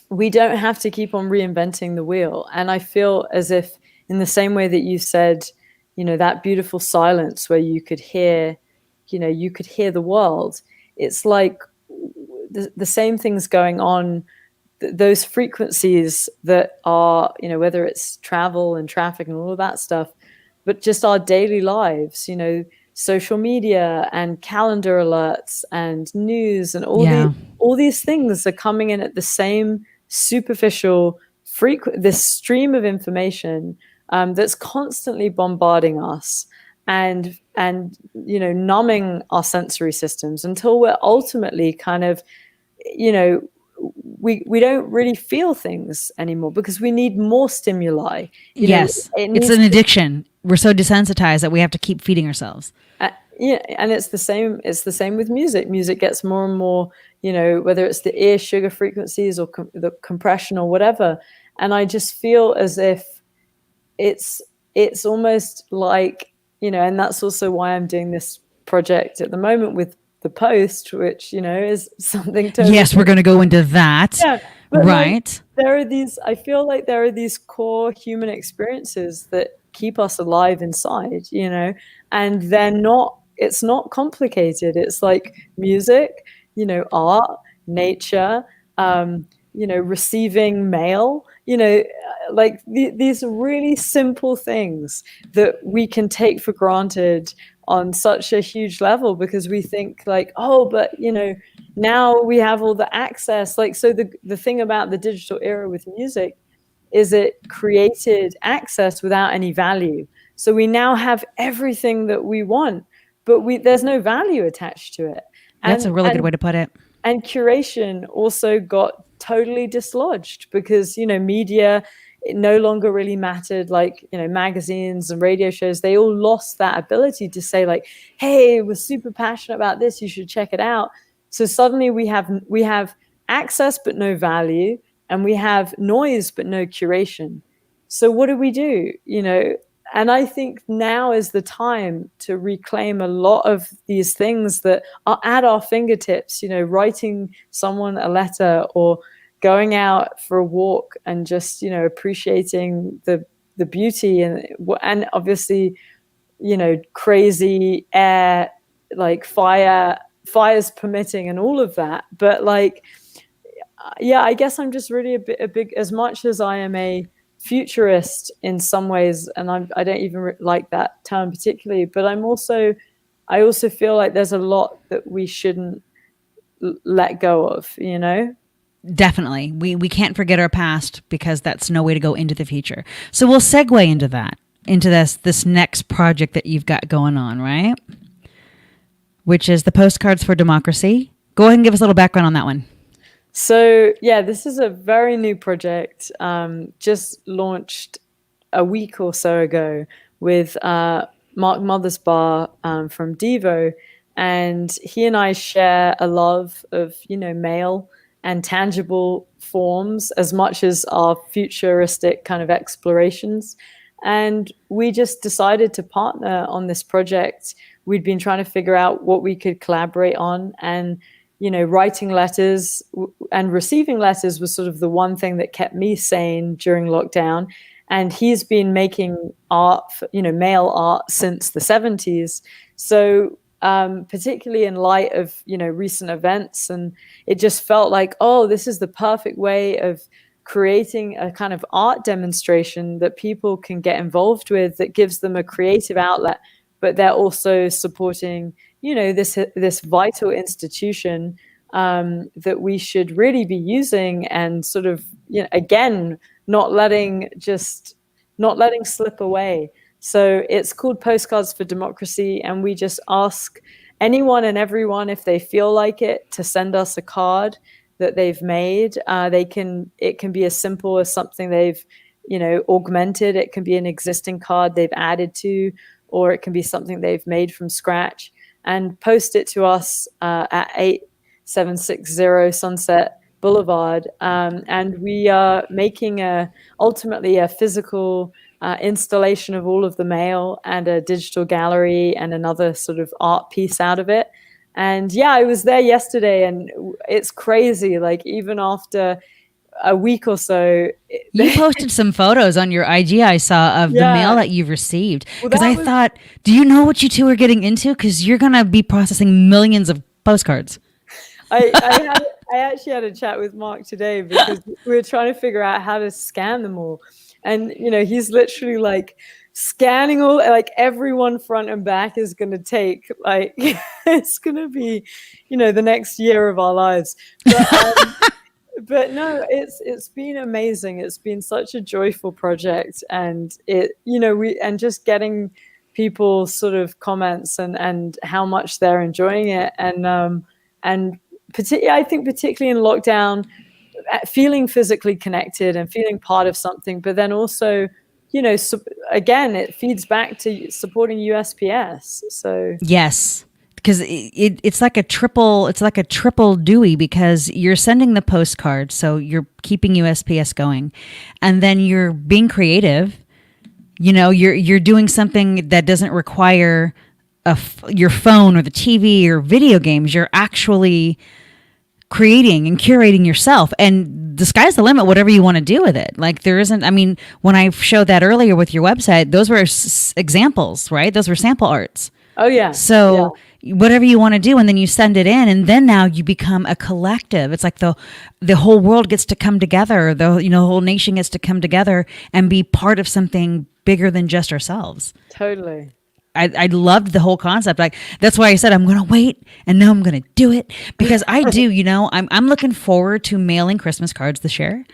we don't have to keep on reinventing the wheel. And I feel as if, in the same way that you said, that beautiful silence where you could hear the world, it's like the same things going on. Those frequencies that are, whether it's travel and traffic and all of that stuff, but just our daily lives, social media and calendar alerts and news and all these things are coming in at the same superficial this stream of information that's constantly bombarding us and numbing our sensory systems until we're ultimately kind of, we don't really feel things anymore because we need more stimuli. Yes, it's an addiction. We're so desensitized that we have to keep feeding ourselves. And it's the same. It's the same with music. Music gets more and more, whether it's the ear sugar frequencies or the compression or whatever. And I just feel as if it's almost like, and that's also why I'm doing this project at the moment with the Post, which is something totally. Yes, we're going to go into that. Yeah, right. I feel like there are these core human experiences that keep us alive inside, and it's not complicated. It's like music, art, nature, receiving mail, like these really simple things that we can take for granted on such a huge level, because we think like, oh, but now we have all the access. Like, so the thing about the digital era with music is it created access without any value. So we now have everything that we want, but there's no value attached to it. That's a really good way to put it. And curation also got totally dislodged because, media, it no longer really mattered. Like, magazines and radio shows, they all lost that ability to say like, hey, we're super passionate about this, you should check it out. So suddenly we have access but no value, and we have noise but no curation. So what do? And I think now is the time to reclaim a lot of these things that are at our fingertips, writing someone a letter or going out for a walk and just, appreciating the beauty and obviously crazy air, like fires permitting and all of that. But like, yeah, I guess I'm just really a big, as much as I am a futurist in some ways, and I don't even like that term particularly, but I also feel like there's a lot that we shouldn't let go of, Definitely. We can't forget our past because that's no way to go into the future. So we'll segue into that, into this next project that you've got going on, right? Which is the Postcards for Democracy. Go ahead and give us a little background on that one. So yeah, this is a very new project, just launched a week or so ago with Mark Mothersbaugh from Devo, and he and I share a love of mail and tangible forms as much as our futuristic kind of explorations. And we just decided to partner on this project. We'd been trying to figure out what we could collaborate on, and writing letters and receiving letters was sort of the one thing that kept me sane during lockdown. And he's been making art, mail art since the 70s. So particularly in light of, recent events, and it just felt like, oh, this is the perfect way of creating a kind of art demonstration that people can get involved with, that gives them a creative outlet, but they're also supporting this vital institution that we should really be using, and sort of again not letting slip away. So it's called Postcards for Democracy, and we just ask anyone and everyone, if they feel like it, to send us a card that they've made. It can be as simple as something they've augmented. It can be an existing card they've added to, or it can be something they've made from scratch, and post it to us at 8760 Sunset Boulevard. And we are making ultimately a physical installation of all of the mail, and a digital gallery, and another sort of art piece out of it. And yeah, I was there yesterday, and it's crazy. Like, even after a week or so, you posted some photos on your IG I saw of the mail that you've received, because I thought, do you know what you two are getting into? Because you're gonna be processing millions of postcards. I actually had a chat with Mark today, because we were trying to figure out how to scan them all, and he's literally like scanning all, like everyone front and back is going to take like it's going to be the next year of our lives. But no, it's been amazing. It's been such a joyful project, and and just getting people sort of comments and how much they're enjoying it, and I think particularly in lockdown, feeling physically connected and feeling part of something, but then also again, it feeds back to supporting USPS. So yes. Because it's like a triple Dewey, because you're sending the postcard, so you're keeping USPS going, and then you're being creative. You're doing something that doesn't require your phone or the TV or video games. You're actually creating and curating yourself, and the sky's the limit, whatever you want to do with it. Like, there isn't, I mean, when I showed that earlier with your website, those were examples, right? Those were sample arts. Oh yeah. So whatever you want to do, and then you send it in, and then now you become a collective. It's like the whole world gets to come together. The whole nation gets to come together and be part of something bigger than just ourselves. Totally. I loved the whole concept. Like, that's why I said I'm going to wait, and now I'm going to do it, because I do. I'm looking forward to mailing Christmas cards this year,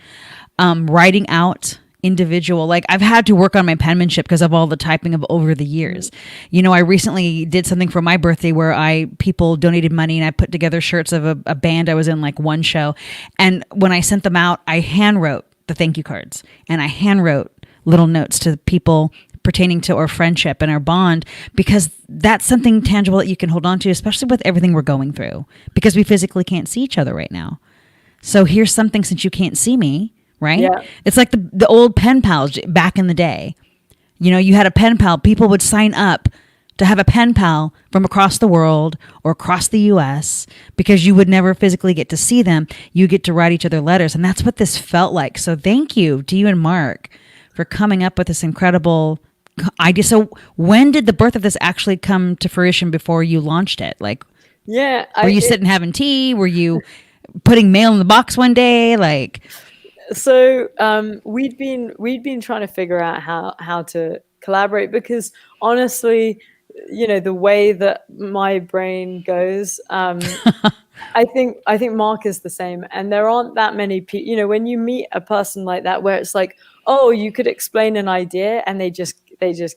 writing out individual, like, I've had to work on my penmanship because of all the typing of over the years. I recently did something for my birthday where people donated money, and I put together shirts of a band I was in, like, one show. And when I sent them out, I hand wrote the thank you cards, and I hand wrote little notes to people pertaining to our friendship and our bond, because that's something tangible that you can hold on to, especially with everything we're going through, because we physically can't see each other right now. So here's something, since you can't see me, right? Yeah. It's like the old pen pals back in the day. You had a pen pal. People would sign up to have a pen pal from across the world or across the US, because you would never physically get to see them. You get to write each other letters. And that's what this felt like. So thank you to you and Mark for coming up with this incredible idea. So when did the birth of this actually come to fruition before you launched it? Like, Yeah, were you sitting having tea? Were you putting mail in the box one day? Like, so we'd been trying to figure out how to collaborate, because honestly, the way that my brain goes, I think Mark is the same, and there aren't that many people. When you meet a person like that, where it's like, oh, you could explain an idea, and they just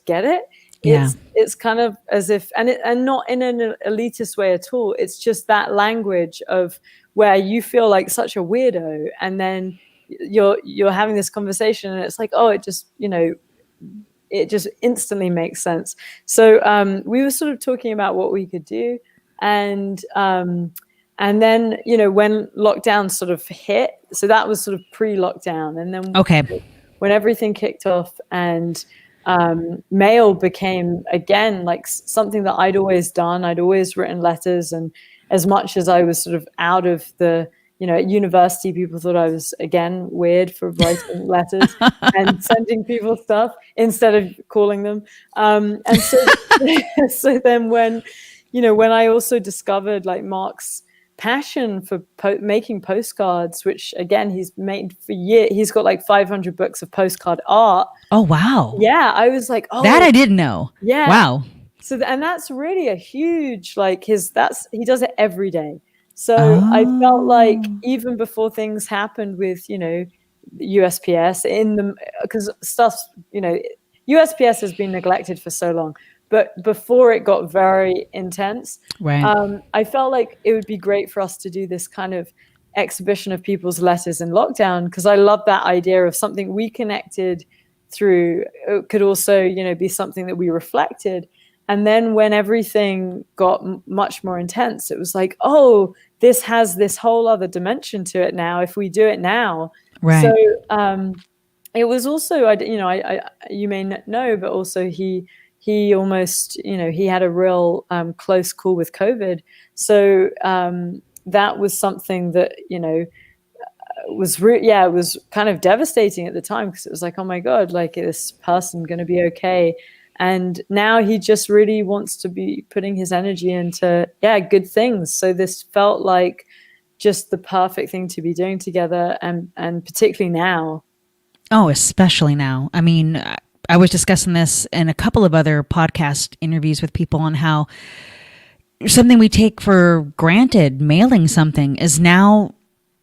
get it. yeah, It's kind of as if, and not in an elitist way at all. It's just that language of where you feel like such a weirdo, and then you're having this conversation, and it's like, oh, it just instantly makes sense. So we were sort of talking about what we could do, and then when lockdown sort of hit, so that was sort of pre-lockdown, and then okay, when everything kicked off, and mail became again like something that I'd always done. I'd always written letters, and as much as I was sort of out of the at university, people thought I was again weird for writing letters and sending people stuff instead of calling them. And so, so then when I also discovered like Mark's passion for making postcards, which again he's made for years. He's got like 500 books of postcard art. oh wow, Yeah, I was like, oh, that I didn't know. yeah. Wow. So and that's really a huge like he does it every day. So I felt like even before things happened with USPS because stuff USPS has been neglected for so long, but before it got very intense, Right. I felt like it would be great for us to do this kind of exhibition of people's letters in lockdown, because I love that idea of something we connected through. It could also be something that we reflected. And then when everything got much more intense, it was like, oh, this has this whole other dimension to it now if we do it now. Right. So it was also, you may not know, but also he almost, he had a real close call with COVID. So that was something that, it was kind of devastating at the time, because it was like, oh my God, like, is this person going to be okay? And now he just really wants to be putting his energy into, good things. So this felt like just the perfect thing to be doing together, and particularly now. Oh, especially now. I mean, I was discussing this in a couple of other podcast interviews with people on how something we take for granted, mailing something, is now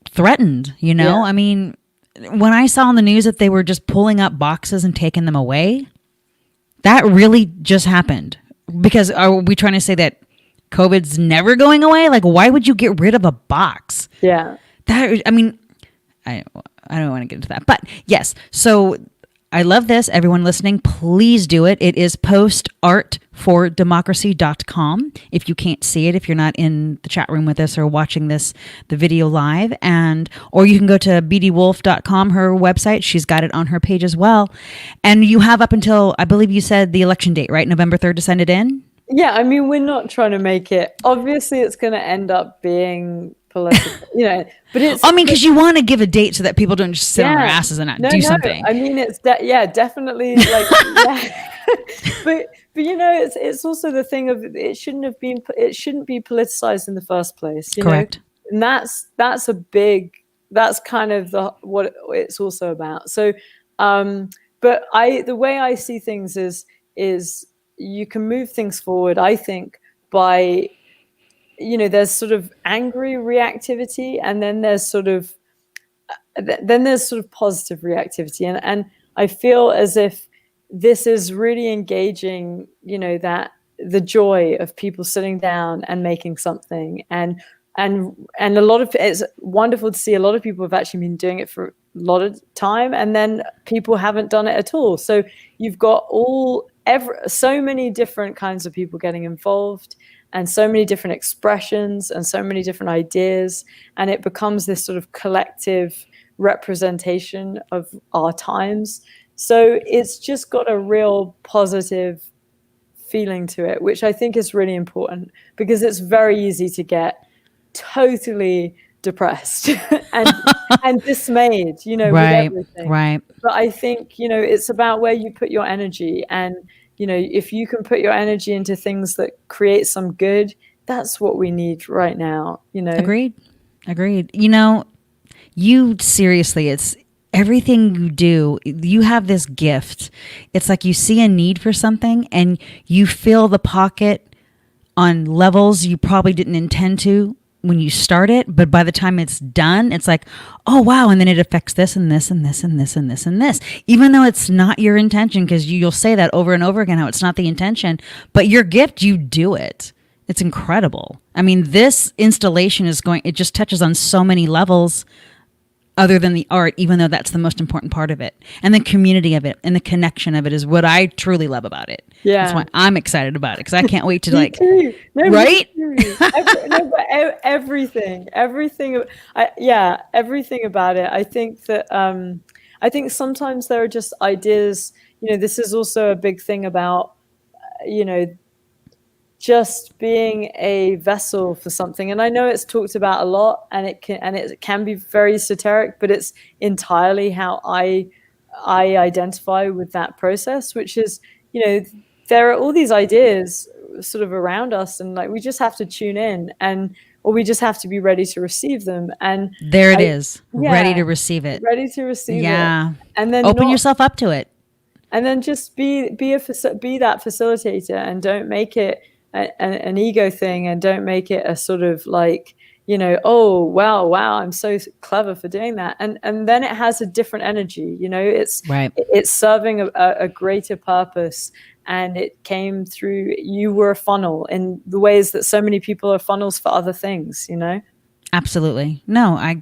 threatened, Yeah. I mean, when I saw on the news that they were just pulling up boxes and taking them away, that really just happened. Because are we trying to say that COVID's never going away? Like, why would you get rid of a box? Yeah. I mean, I don't want to get into that, but yes. So I love this. Everyone listening, please do it. It is postartfordemocracy.com. If you can't see it, if you're not in the chat room with us or watching the video live, or you can go to beatiewolfe.com, her website. She's got it on her page as well. And you have up until, I believe you said the election date, right? November 3rd to send it in? Yeah, I mean, we're not trying to make it. Obviously, it's going to end up being political, but it's. I mean, because you want to give a date so that people don't just sit on their asses and not do something. I mean, it's definitely like, yeah. but it's also the thing of it shouldn't be politicized in the first place. Correct. And that's kind of what it's also about. So, but the way I see things is you can move things forward, I think, by there's sort of angry reactivity, and then there's sort of positive reactivity, and I feel as if this is really engaging that the joy of people sitting down and making something, and a lot of it's wonderful to see a lot of people have actually been doing it for a lot of time, and then people haven't done it at all. So you've got so many different kinds of people getting involved, and so many different expressions, and so many different ideas, and it becomes this sort of collective representation of our times. So it's just got a real positive feeling to it, which I think is really important, because it's very easy to get totally depressed and dismayed, with Right. everything. Right. But I think, it's about where you put your energy. And, if you can put your energy into things that create some good, that's what we need right now. Agreed. Agreed. You seriously, it's everything you do. You have this gift. It's like you see a need for something and you fill the pocket on levels you probably didn't intend to when you start it, but by the time it's done, it's like, oh wow, and then it affects this and this and this and this and this and this, even though it's not your intention, because you'll say that over and over again how it's not the intention, but your gift, you do it. It's incredible. I mean, this installation it just touches on so many levels other than the art, even though that's the most important part of it. And the community of it and the connection of it is what I truly love about it. Yeah. That's why I'm excited about it, because I can't wait to Me too. No, right? Everything about it. I think that, I think sometimes there are just ideas, this is also a big thing about, just being a vessel for something. And I know it's talked about a lot, and it can be very esoteric, but it's entirely how I identify with that process, which is, there are all these ideas sort of around us, and like we just have to tune in, or we just have to be ready to receive them. And there it is, ready to receive it. Ready to receive it. Yeah. And then open yourself up to it. And then just be that facilitator, and don't make it an ego thing, and don't make it a sort of like, oh wow, I'm so clever for doing that, and then it has a different energy. It's right. It's serving a greater purpose, and it came through. You were a funnel in the ways that so many people are funnels for other things. Absolutely. No,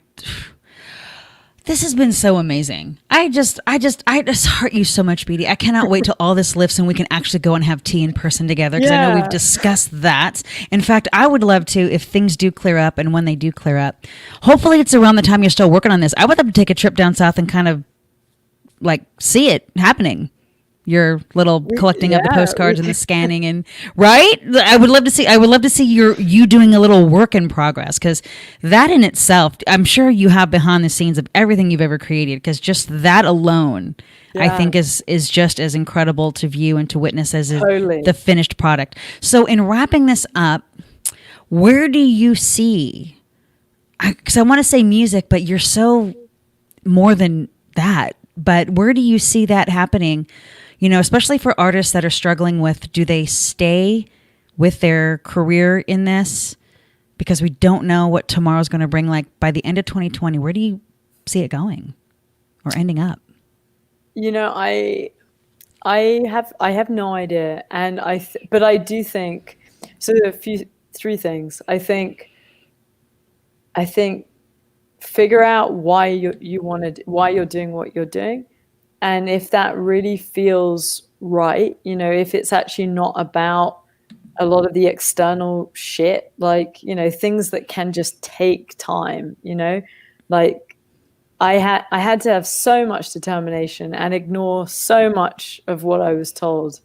this has been so amazing. I just heart you so much, Beatie. I cannot wait till all this lifts and we can actually go and have tea in person together, because I know we've discussed that. In fact, I would love to, if things do clear up, and when they do clear up, hopefully it's around the time you're still working on this. I would love to take a trip down south and kind of like see it happening. Your little collecting of the postcards and the scanning, and right. I would love to see you doing a little work in progress, because that in itself, I'm sure you have behind the scenes of everything you've ever created, because just that alone, I think is just as incredible to view and to witness as the finished product. So in wrapping this up, where do you see, because I want to say music, but you're so more than that, but where do you see that happening? Especially for artists that are struggling with, do they stay with their career in this? Because we don't know what tomorrow's going to bring. Like by the end of 2020, where do you see it going or ending up? I have no idea. And but I do think, so there are three things. I think figure out why you're doing what you're doing. And if that really feels right, if it's actually not about a lot of the external shit, like, things that can just take time, like I had to have so much determination and ignore so much of what I was told.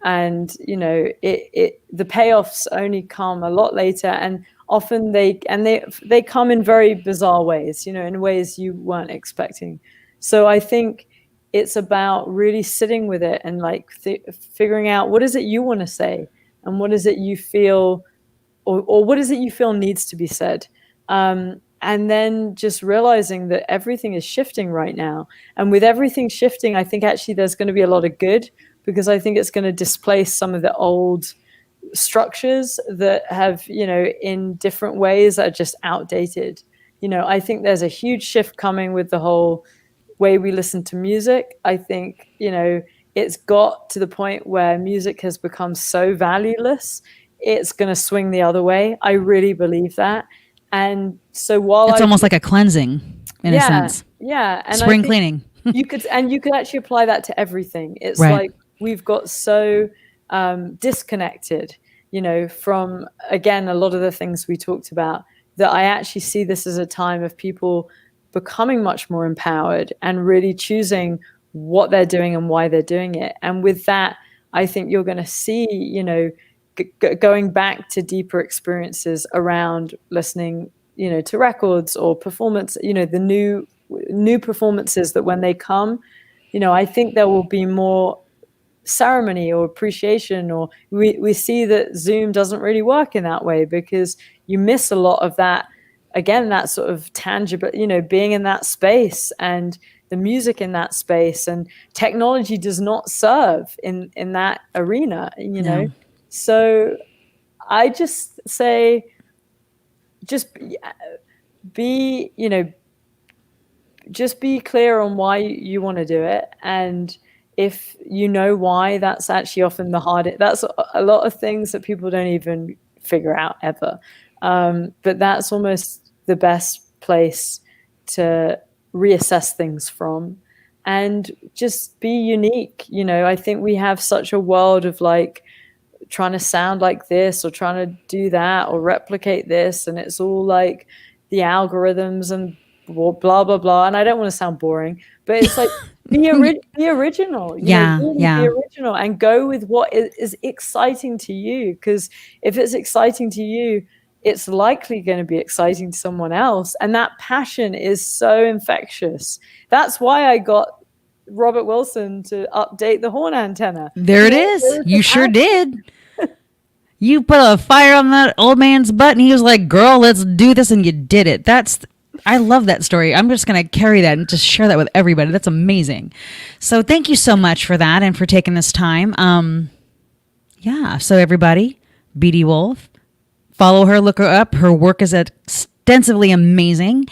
And, the payoffs only come a lot later, and often they come in very bizarre ways, in ways you weren't expecting. So I think it's about really sitting with it and like figuring out what is it you want to say, and what is it you feel, or what is it you feel needs to be said. And then just realizing that everything is shifting right now. And with everything shifting, I think actually there's going to be a lot of good, because I think it's going to displace some of the old structures that have, in different ways are just outdated. I think there's a huge shift coming with the whole way we listen to music. I think, it's got to the point where music has become so valueless, it's going to swing the other way. I really believe that. And so while it's almost like a cleansing in a sense. Yeah. And spring cleaning. you could actually apply that to everything. It's like we've got so disconnected, from, again, a lot of the things we talked about, that I actually see this as a time of people becoming much more empowered and really choosing what they're doing and why they're doing it. And with that, I think you're going to see, going back to deeper experiences around listening to records or performance, the new performances, that when they come, I think there will be more ceremony or appreciation, or we see that Zoom doesn't really work in that way, because you miss a lot of that, again, that sort of tangible, being in that space and the music in that space, and technology does not serve in that arena, No. So I just say, just be just be clear on why you want to do it. And if you know why, that's actually often the hardest. That's a lot of things that people don't even figure out ever. But that's almost the best place to reassess things from, and just be unique. I think we have such a world of like trying to sound like this or trying to do that or replicate this, and it's all like the algorithms and blah blah blah. And I don't want to sound boring, but it's like be original. Really be original and go with what is exciting to you, because if it's exciting to you, it's likely going to be exciting to someone else, and that passion is so infectious. That's why I got Robert Wilson to update the horn antenna. There it is. You sure did. You put a fire on that old man's butt, and he was like, girl, let's do this. And you did it. I love that story. I'm just going to carry that and just share that with everybody. That's amazing. So thank you so much for that and for taking this time. So everybody, Beatie Wolfe, follow her, look her up. Her work is extensively amazing.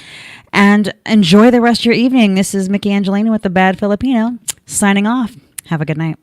And enjoy the rest of your evening. This is Mickey Angelina with The Bad Filipino signing off. Have a good night.